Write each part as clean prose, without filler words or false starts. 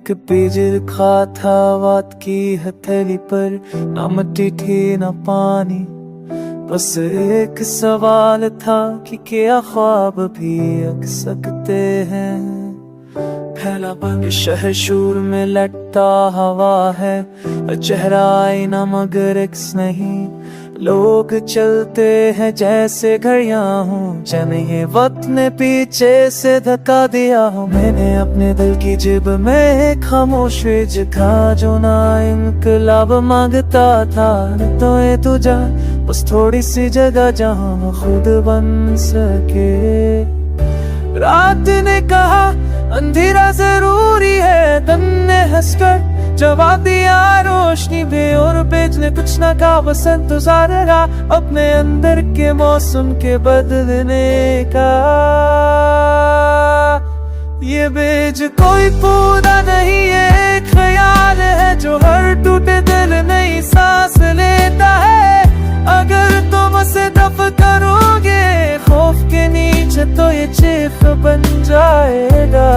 एक बीज रखा था बात की हथेली पर, ना मिट्टी थी ना पानी, बस एक सवाल था कि क्या ख्वाब भी अक सकते हैं। फैला पग शहर शूर में लटता हवा है, चेहरा आईना मगर एक्स नहीं, लोग चलते हैं जैसे घड़ियां हूँ, जने वक्त ने पीछे से धक्का दिया हूँ। मैंने अपने दिल की जेब में खामोश जगह जो ना इनकलाब मांगता था, तो ये तुझा बस थोड़ी सी जगह जहाँ मैं खुद बन सके। रात ने कहा अंधेरा जरूरी है, दिन ने हंसकर जवाब दिया रोशनी भी, और पेज ने कुछ ना कहा बस इंतजार रहा अपने अंदर के मौसम के बदलने का। ये बेज कोई पूरा नहीं, ये एक ख्याल है जो हर टूटे दिल नई सांस लेता है। अगर तुम उसे दफ करोगे खौफ के नीचे तो ये चीख बन जाएगा,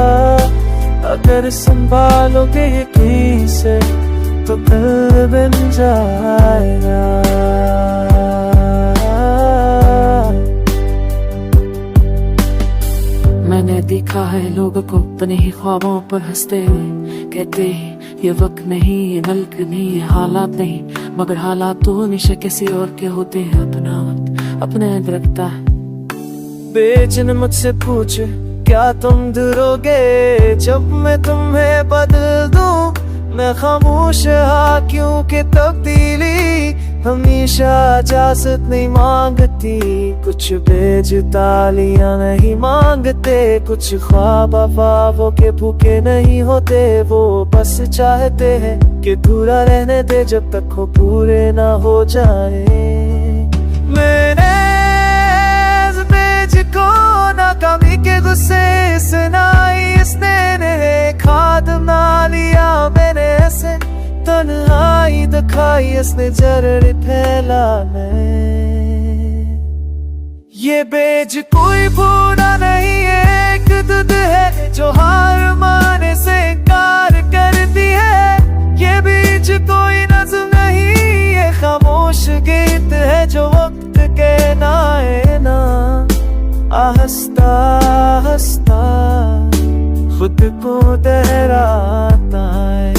अगर संभालोगे यकीन से तो दिल बन जाएगा। मैंने देखा है लोगों को अपने ही ख्वाबों पर हंसते हुए, कहते हैं ये वक्त नहीं, ये मल्क नहीं, ये हालात नहीं, मगर हालात तो हमेशा किसी और के होते हैं। अपना वक्त अपने अंदर रखता है। बेचन मुझसे पूछे क्या तुम डरोगे जब मैं तुम्हें बदल दूं, मैं खामोश हाँ क्योंकि तब्दीली हमेशा इजाजत नहीं मांगती। कुछ बेजुतालियां नहीं मांगते, कुछ ख्वाब अफवाहों के भूखे नहीं होते, वो बस चाहते हैं कि पूरा रहने दे जब तक वो पूरे ना हो जाए। मैंने इस बेज को नाकामी के गुस्से सुनाई, इसने खाद ना लिया मैंने ऐसे तन्हाई दिखाई, इसने जर फैला ये बेज कोई भूना नहीं, एक दूध है जो हार माने से इनकार करती है। ये बीज कोई नज़्म नहीं, ये खामोश गीत है जो वक्त के नाए ना आहिस्ता आहिस्ता खुद को दोहराता है।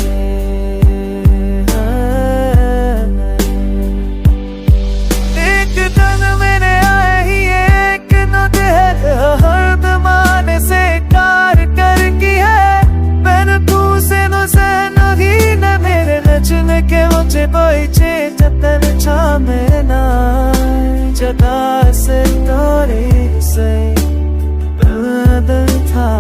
एक दिन मैंने आए ही एक नद है, हर दमाने से कार कर की है। मैंने पूसे न नहीं न मेरे नचने के मुझे पीछे जतन छामे ना जदा से तोरी से बदल था।